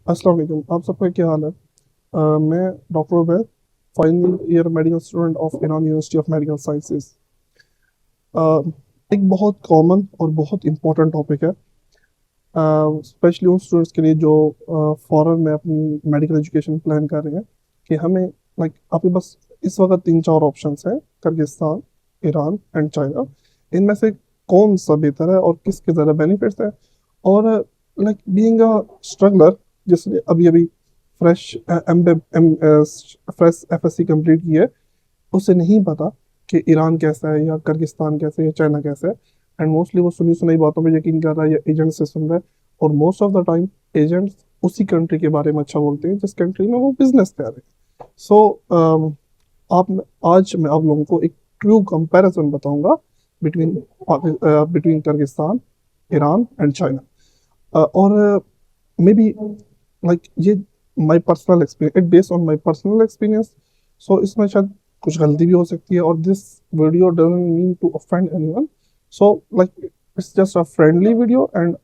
अस्सलाम वालेकुम। आप सबका क्या हाल है? मैं doctor Ubaid, final year medical student of Iran university of medical sciences. एक बहुत कॉमन और बहुत इम्पोर्टेंट टॉपिक है, स्पेशली उन स्टूडेंट्स के लिए जो फॉरेन में अपनी मेडिकल एजुकेशन प्लान कर रहे हैं कि हमें लाइक आपके पास इस वक्त तीन चार ऑप्शंस हैं: किर्गिस्तान, ईरान एंड चाइना। इनमें से कौन सा बेहतर है और किसके ज़्यादा बेनिफिट्स हैं? और लाइक बीइंग अ स्ट्रगलर जिसने अभी अभी fresh M M fresh FSC complete की है, उसे नहीं पता कि ईरान कैसा है या किर्गिस्तान कैसा है या चाइना कैसा है। एंड मोस्टली वो सुनी सुनाई बातों पे यकीन कर रहा है या एजेंट से सुन रहा है। और most of the time agents उसी कंट्री के बारे में अच्छा बोलते हैं जिस कंट्री में वो बिजनेस कर रहे हैं। सो आप आज मैं आप लोगों को एक ट्रू कंपैरिजन बताऊंगा between between Kyrgyzstan, Iran and China. और मे बी लाइक ये my personal experience, it based on my personal experience. So इसमें शायद कुछ गलती भी हो सकती है, और this video doesn't mean to offend anyone. So like it's just a friendly video and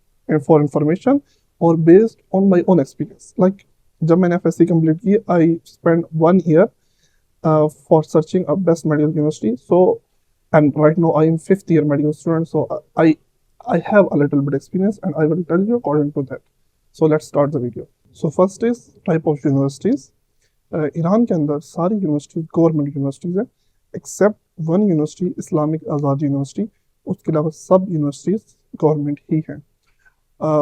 for information, और based on my own experience. Like जब मैंने एफएससी कंप्लीट की, I spend 1 year for searching a best medical university. So, and right now I am fifth year medical student. So I have a little bit experience, and I will tell you according to that. So let's start the video. So first is type of universities. Iran के अंदर सारी universities government universities हैं, except one university, Islamic आज़ाद university. उसके अलावा सब universities government ही हैं।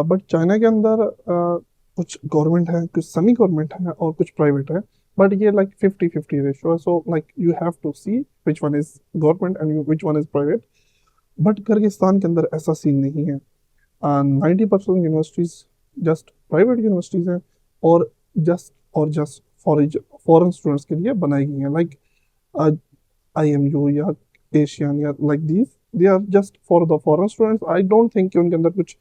But China के अंदर कुछ गवर्नमेंट है, कुछ सेमी गवर्नमेंट है और कुछ प्राइवेट है। बट ये लाइक 50-50 रेशियो है। So like you have to see which one is government and which one is private. But Kyrgyzstan के अंदर ऐसा सीन नहीं है। 90% यूनिवर्सिटीज जस्ट प्राइवेट यूनिवर्सिटीज हैं, और जस्ट फॉरेन स्टूडेंट्स के लिए बनाई गई हैं। लाइक IMU या एशियन या like these, they are just for the foreign students. I don't think कि उनके अंदर कुछ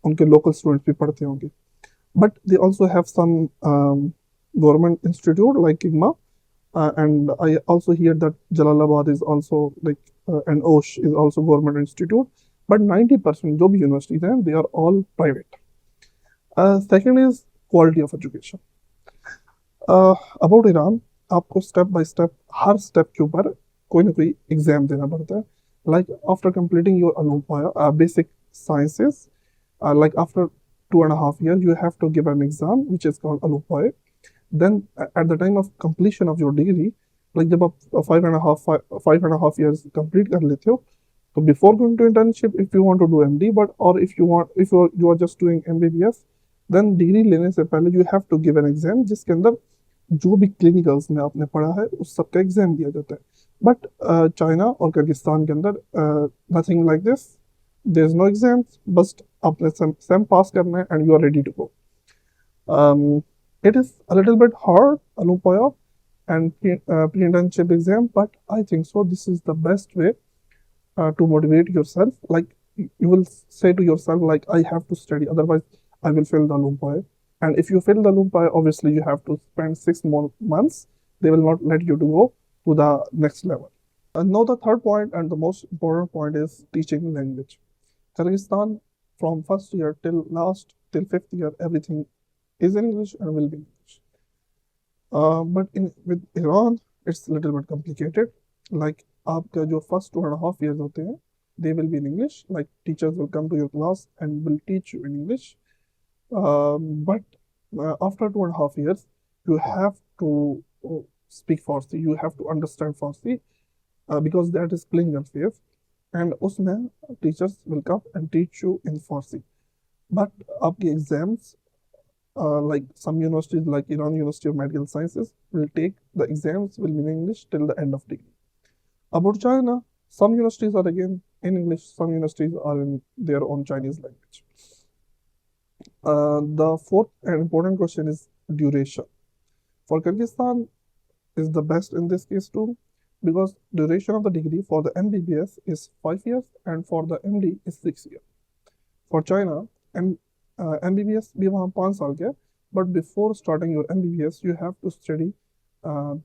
उनके लोकल स्टूडेंट्स भी पढ़ते होंगे। But they also have some government institute like IGMA, and I also hear that Jalalabad is also like and Osh is also government institute. But 90% जो भी universities हैं, they are all private. Second is quality of education. About Iran, आपको step by step हर step के ऊपर कोई ना कोई एग्जाम देना पड़ता है। लाइक आफ्टर कंप्लीटिंग योर अनुपाया basic sciences, like after 2.5 years you have to give an exam which is called Alupai. Then at the time of completion of your degree, like जब आप 5.5 years complete कर लेते हो, तो before going to internship if you want to do MD, but or if you are just doing MBBS, then degree लेने से पहले you have to give an exam जिसके अंदर जो भी क्लिनिकल्स में आपने पढ़ा है उस सब का एग्जाम दिया जाता है। बट चाइना और किर्गिस्तान के अंदर nothing like this, there is no exams, बस आपने सेम पास करना है and you are ready to go. It is a little bit hard, Anupoya, and pre-internship exam, but I think so. This is the best way to motivate yourself. Like you will say to yourself, like I have to study, otherwise I will fail the Anupoya. And if you fail the Anupoya, obviously you have to spend 6 more months. They will not let you to go to the next level. And now the third point and the most important point is teaching language. Kyrgyzstan, from first year till fifth year, everything is in English and will be in English. But with Iran, it's a little bit complicated. Like आपका जो first 2.5 years होते हैं, they will be in English. Like teachers will come to your class and will teach you in English. But after 2.5 years, you have to speak Farsi. You have to understand Farsi because that is clinical phase. And उसमें teachers will come and teach you in Farsi. But आपके exams, like some universities like Iran University of Medical Sciences will take the exams will be in English till the end of degree. About China, some universities are again in English, some universities are in their own Chinese language. The fourth and important question is duration. For Kyrgyzstan is the best in this case too, because duration of the degree for the MBBS is 5 years and for the MD is 6 years. For China, MBBS भी वहाँ 5 साल के, but before starting your MBBS, you have to study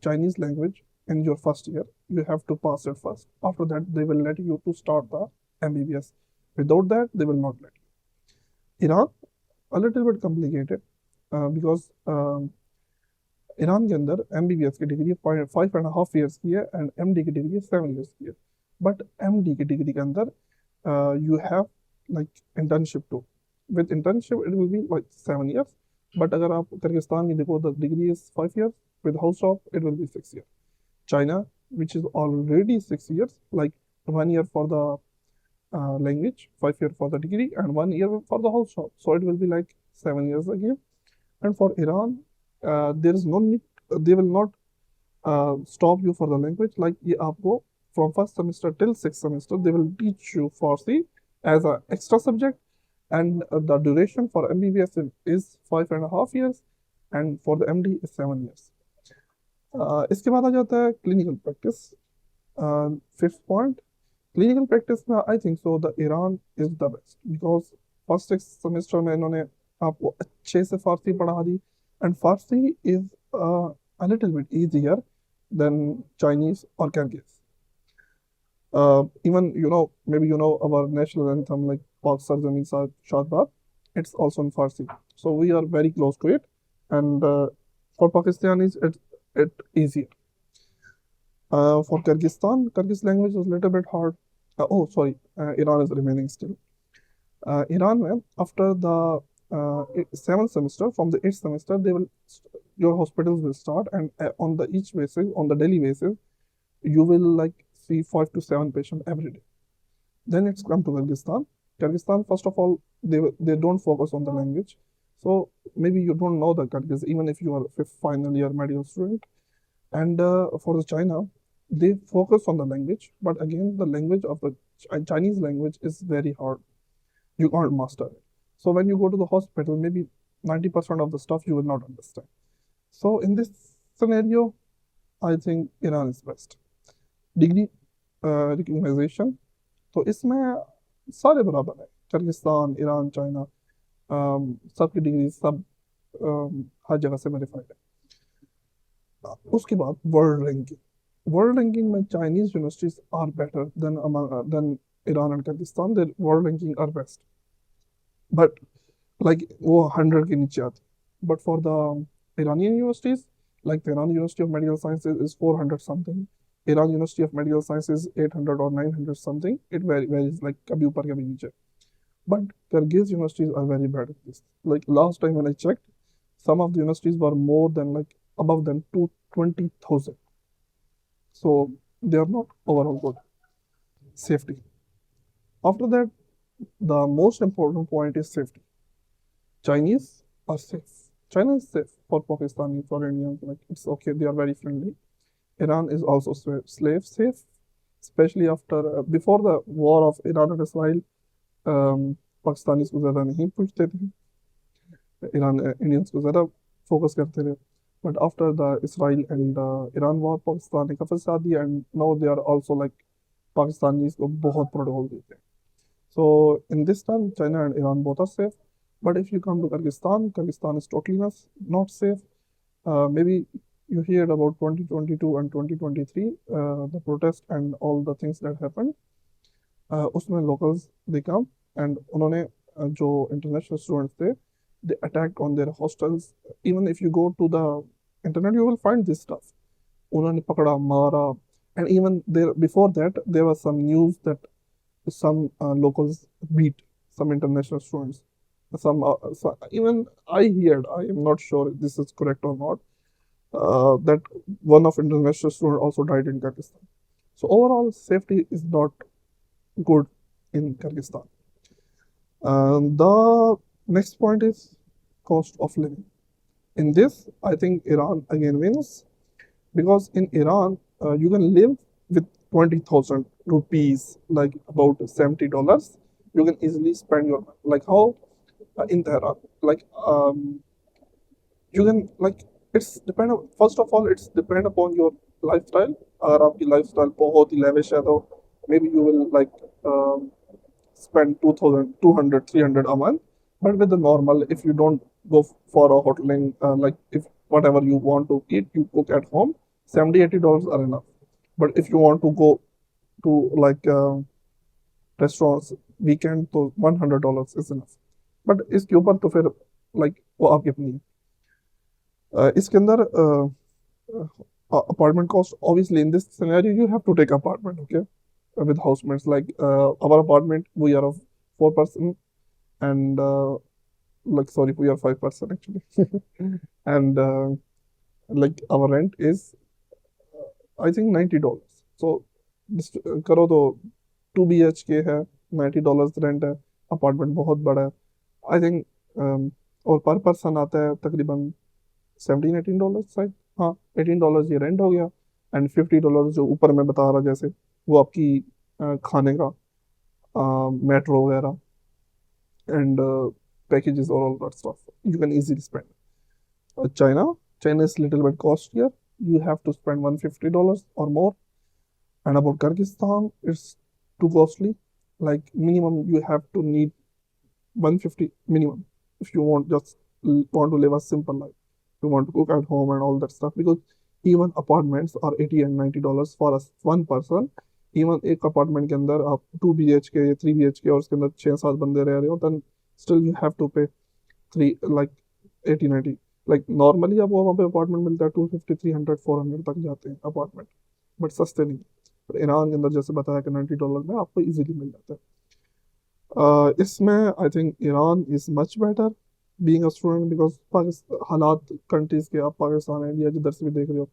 Chinese language in your first year. You have to pass it first. After that, they will let you to start the MBBS. Without that, they will not let you. Iran, a little bit complicated. Because Iran के अंदर MBBS की degree 5.5 years की है and MD की degree 7 years की है. But MD की degree के अंदर you have like internship too. With internship it will be like 7 years. But अगर आप किर्गिस्तान की देखो, the degree is 5 years. With house job it will be 6 years. China, which is already 6 years, like 1 year for the language, 5 year for the degree, and 1 year for the house job. So it will be like 7 years again. And for Iran, there is no need. They will not stop you for the language. Like ये आपको from first semester till sixth semester, they will teach you Farsi as an extra subject, and the duration for MBBS is 5.5 years, and for the MD is 7 years. इसके बाद आ जाता है clinical practice. Fifth point, clinical practice में I think so the Iran is the best, because first semester में इन्होंने आपको अच्छे से फारसी पढ़ा दी, and Farsi is a little bit easier than Chinese or Kyrgyz. Even maybe our national anthem like Pak Sar Zameen Sa Shadbad, it's also in Farsi. So we are very close to it, and for Pakistanis it easier. For Kyrgyzstan, Kyrgyz language is a little bit hard. Oh, sorry, Iran is remaining still. Iran, man, after the seventh semester, from the eighth semester, your hospitals will start, and on the each basis, on the daily basis, you will like see 5 to 7 patients every day. Then it's come to Kyrgyzstan. Kyrgyzstan, first of all, they don't focus on the language. So maybe you don't know the Kyrgyz, even if you are a fifth final year medical student. And for the China, they focus on the language, but again, the language of the Chinese language is very hard. You can't master it. So when you go to the hospital, maybe 90% of the stuff you will not understand. So in this scenario, I think Iran is best. Degree recognition, तो इसमें सारे बराबर है. Kyrgyzstan, Iran, China, सबकी degree सब हर जगह से वेरीफाइड है. उसके बाद वर्ल्ड रैंकिंग में Chinese universities are better than Iran and Kyrgyzstan. Their world ranking are best, but like वो 100 के नीचे आती. But for the Iranian universities, like the Iran University of Medical Sciences is 400 something, Iran University of Medical Sciences 800 or 900 something. It varies like कभी ऊपर कभी नीचे. But Kyrgyz universities are very bad at this. Like last time when I checked, some of the universities were more than like above than 20,000. So they are not overall good. Safety. After that, the most important point is safety. Chinese are safe. China is safe for Pakistani, for Indians. Like it's okay, they are very friendly. Iran is also slave safe, especially after before the war of Iran and Israel. Pakistanis को ज़्यादा नहीं पूछते थे, Iran Indians को ज़्यादा focus करते थे. But after the Israel and Iran war, Pakistan ने काफ़ी साथ दिया, and now they are also like Pakistanis को बहुत प्रोटोकॉल देते हैं. So in this time, China and Iran both are safe. But if you come to Kyrgyzstan, Kyrgyzstan is totally not safe. Maybe you heard about 2022 and 2023, the protest and all the things that happened. उसमें locals they come, and उन्होंने जो international students थे, they attacked on their hostels. Even if you go to the internet, you will find this stuff. उन्होंने पकड़ा, मारा, and even there before that there was some news that some locals beat some international students. Even I heard, I am not sure if this is correct or not, that one of international student also died in Kyrgyzstan. So overall, safety is not good in Kyrgyzstan. The next point is cost of living. In this, I think Iran again wins, because in Iran you can live with 20,000 rupees, like about $70. You can easily spend your like how. In Tehran, like you can like it's first of all it's depend upon your lifestyle. अगर आपकी lifestyle बहुत ही lavish है तो maybe you will like spend 2,000, 200, 300 a month. But with the normal, if you don't go for a hoteling, like if whatever you want to eat, you cook at home, $70, $80 are enough. But if you want to go to like restaurants weekend, तो $100 is enough. But इसके ऊपर तो फिर like वो आपकी अपनी है. इसके अंदर apartment cost, obviously in this scenario you have to take apartment, okay, with housemates. Like our apartment, we are of 4 person, and like sorry, we are 5 person actually. And like our rent is I think $90. So करो तो 2 BHK है, $90 rent है, apartment बहुत बड़ा है, I think. और पर person आता है तकरीबन 17-18 डॉलर शायद। हाँ, $18 ये रेंट हो गया, एंड $50 जो ऊपर मैं बता रहा जैसे, वो आपकी खाने का, मेट्रो वगैरह, and packages or all that stuff you can easily spend. China is little bit costlier. You have to spend $150 or more. And about Kyrgyzstan, it's too costly. Like minimum, you have to need 150 minimum if you want to live a simple life. You want to cook at home and all that stuff, because even apartments are 80 and $90 for us one person. Even एक apartment के अंदर आप 2 BHK या 3 BHK और उसके अंदर 6-7 बंदे रह रहे हो, then still you have to pay three like 80-90। Like normally आपको वहाँ पे अपार्टमेंट मिलता है 250-300-400 तक जाते हैं अपार्टमेंट, बट सस्ते नहीं। पर ईरान के अंदर जैसे बताया कि $90 में आपको इजीली मिल जाता है। इसमें I think Iran is much better being a student, because Pakistan हालात कंट्रीज के, आप पाकिस्तान इंडिया जिधर से भी देख रहे हो,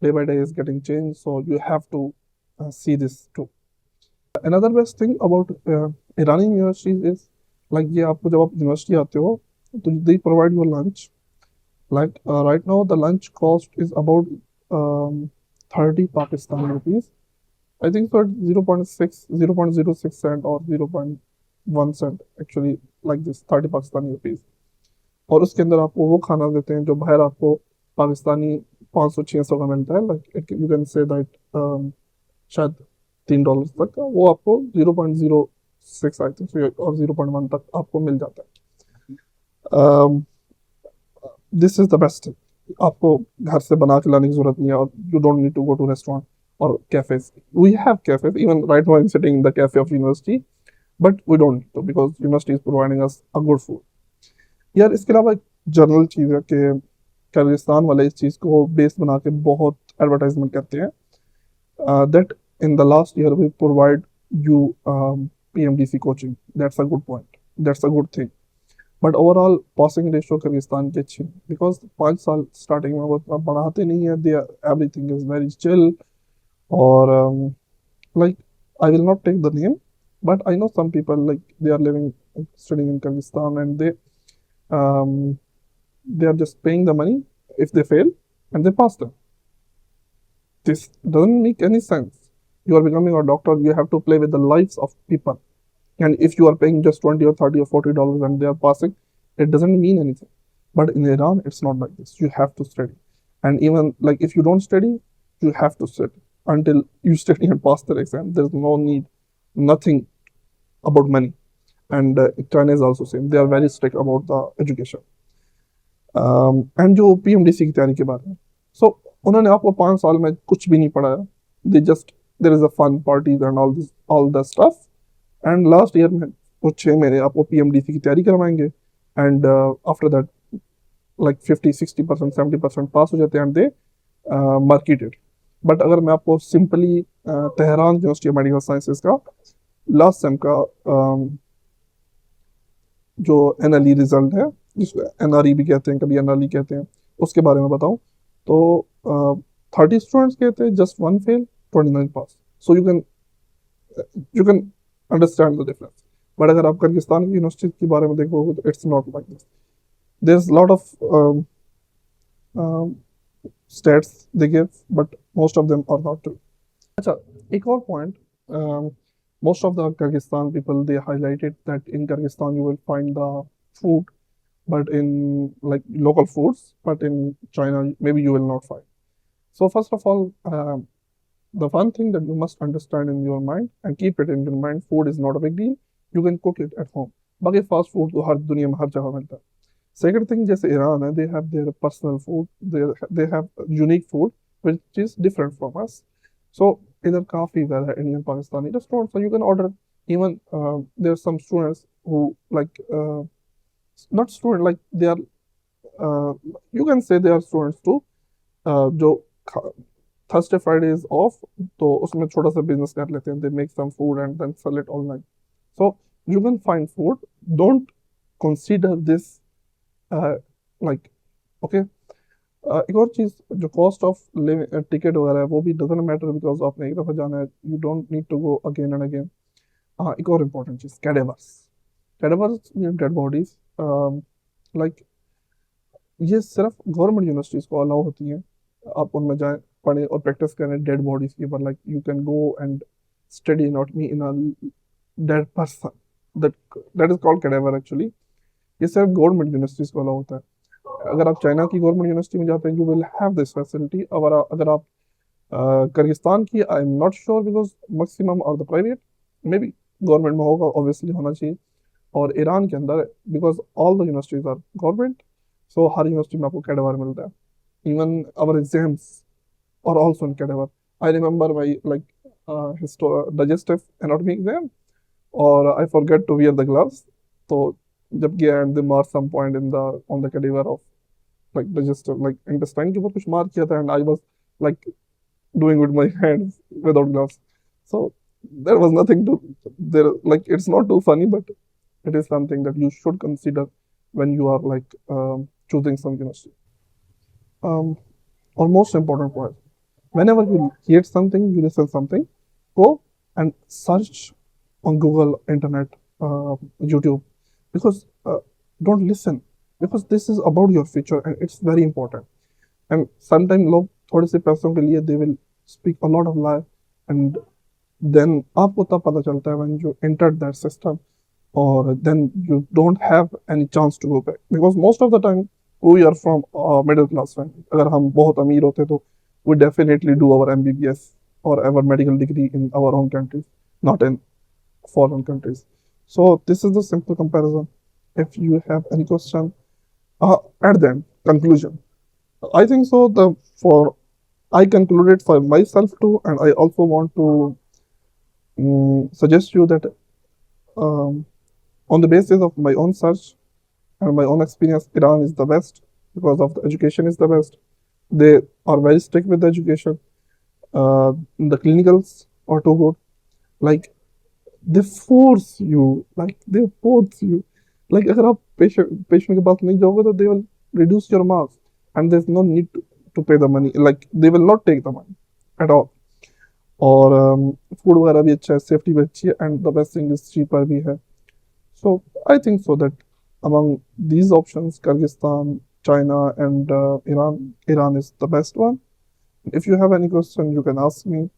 day by day is getting change, so you have to see this too. Another best thing about Iranian universities is, like ये आपको जब आप यूनिवर्सिटी आते हो तो they provide you lunch. Like right now the lunch cost is about 30 Pakistani rupees. I think for 0.06 cent or 0.1 cent actually, like this 30 Pakistani rupees. और उसके अंदर आपको वो खाना देते हैं जो बाहर आपको पाकिस्तानी 500-600 का मिलता है। Like you can say that शायद $3 तक का, वो आपको 0.06 आई थिंक और 0.1 तक आपको मिल जाता है। This is the best. आपको घर से बना के लाने की जरूरत नहीं है, और you don't need to go to restaurant और cafes. We have cafes, even right now I am sitting in the cafe of university, but we don't need to, because university is providing us a good food. यार इसके अलावा एक general चीज़ है कि Kyrgyzstan वाले इस चीज़ को बेस बना के बहुत एडवर्टाइजमेंट करते हैं, that in the last year we provide you PMDC coaching. That's a good point. That's a good thing. But overall passing ratio Kyrgyzstan की अच्छी, because 5 साल starting में वो इतना पढ़ाते नहीं है, they everything is very chill, or like I will not take the name, but I know some people like they are living studying in Kyrgyzstan, and they are just paying the money if they fail, and they pass them. This doesn't make any sense. You are becoming a doctor, you have to play with the lives of people. And if you are paying just 20 or 30 or $40 and they are passing, it doesn't mean anything. But in Iran, it's not like this. You have to study. And even like if you don't study, you have to study until you study and pass the exam. There's no need, nothing about money. And China is also same. They are very strict about the education. And जो PMDC की तैयारी के बारे में, so उन्होंने आपको 5 साल में कुछ भी नहीं पढ़ाया. They just there is a fun parties and all the stuff. And last year में कुछ 6 महीने आपको PMDC की तैयारी करवाएंगे, and after that like 50-60%, 70% पास हो जाते हैं, and they market it. But अगर मैं आपको simply Tehran university of medical sciences का लास्ट सेम का जो NLE रिजल्ट है, जिसको NRE भी कहते हैं, कभी NLE कहते हैं, उसके बारे में बताऊं तो 30 स्टूडेंट्स गए थे, just 1 fail, 29 pass. So you can understand the difference. But अगर आप किर्गिस्तान की यूनिवर्सिटी के बारे में देखोगे तो it's not like this. There is lot of stats they give, but most of them are not true. अच्छा, एक और point, most of the Kyrgyzstan people, they highlighted that in Kyrgyzstan you will find the food, but in like local foods, but in China maybe you will not find. So first of all, the one thing that you must understand in your mind and keep it in your mind, food is not a big deal. You can cook it at home. बाकी fast food तो हर दुनिया में हर जगह मिलता है. Second thing, जैसे Iran है, they have their personal food, they have unique food which is different from us. So इधर काफी ज़्यादा Indian Pakistani restaurants, so you can order. Even there are some students who like not student, like they are you can say they are students too, जो Thursday Friday is off, तो उसमें छोटा सा business कर लेते हैं, they make some food and then sell it online. So you can find food. Don't consider this like okay. एक और चीज जो कॉस्ट ऑफ लिविंग टिकट वगैरह है वो भी डजेंट मैटर बिकॉज आपने एक दफा जाना है, you don't need to go again and again. हाँ, एक और इम्पोर्टेंट चीज, cadavers. Cadavers dead bodies, like ये सिर्फ गवर्नमेंट यूनिवर्सिटीज को अलाउ होती हैं. आप उनमें जाएं, पढ़ें और प्रैक्टिस करें डेड बॉडीज की ऊपर. Like you can go and study anatomy in a dead person, that that is called cadaver actually. ये सिर्फ गवर्नमेंट यूनिवर्सिटीज को अलाउ होता है. अगर आप चाइना की गवर्नमेंट यूनिवर्सिटी में जाते हैं you will have this facility. अगर आप किर्गिस्तान की, I am not sure because maximum are the private, may be government में होगा, ऑब्वियसली होना चाहिए. और ईरान के अंदर because all the universities are government, so हर यूनिवर्सिटी में आपको कैडेवर मिलता है. Even our exams are also in cadaver. I remember my like digestive anatomy exam, और I forget to wear the gloves. तो जब गया and they mark some point in the on the cadaver of like digestive, like intestine के ऊपर कुछ mark किया था, and I was like doing with my hands without gloves. So there was nothing to there, like it's not too funny, but it is something that you should consider when you are like choosing some university. Or most important point, whenever you hear something, you listen something, go and search on Google, internet, YouTube, because don't listen, because this is about your future and it's very important. And sometimes लोग थोड़े से पैसों के लिए they will speak a lot of lie, and then आपको तब पता चलता है when you entered that system, or then you don't have any chance to go back, because most of the time we are from middle class family. अगर हम बहुत अमीर होते तो we definitely do our MBBS or our medical degree in our own countries, not in foreign countries. So this is the simple comparison. If you have any question, at the end, conclusion. I think so. I concluded for myself too, and I also want to suggest you that on the basis of my own search and my own experience, Iran is the best because of the education is the best. They are very strict with the education. The clinicals are too good. Like they force you, like अगर आप patient के पास नहीं जाओगे तो they will reduce your marks, and there's no need to pay the money. Like they will not take the money at all. और food वगैरह भी अच्छा है, सेफ्टी भी अच्छी है, and the best thing is cheaper भी है. So I think so that among these options, Kyrgyzstan, China, and Iran is the best one. If you have any question, you can ask me.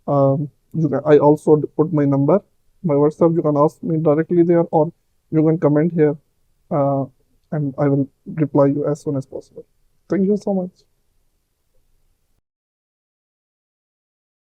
I also put my number, my WhatsApp. You can ask me directly there, or you can comment here, and I will reply you as soon as possible. Thank you so much.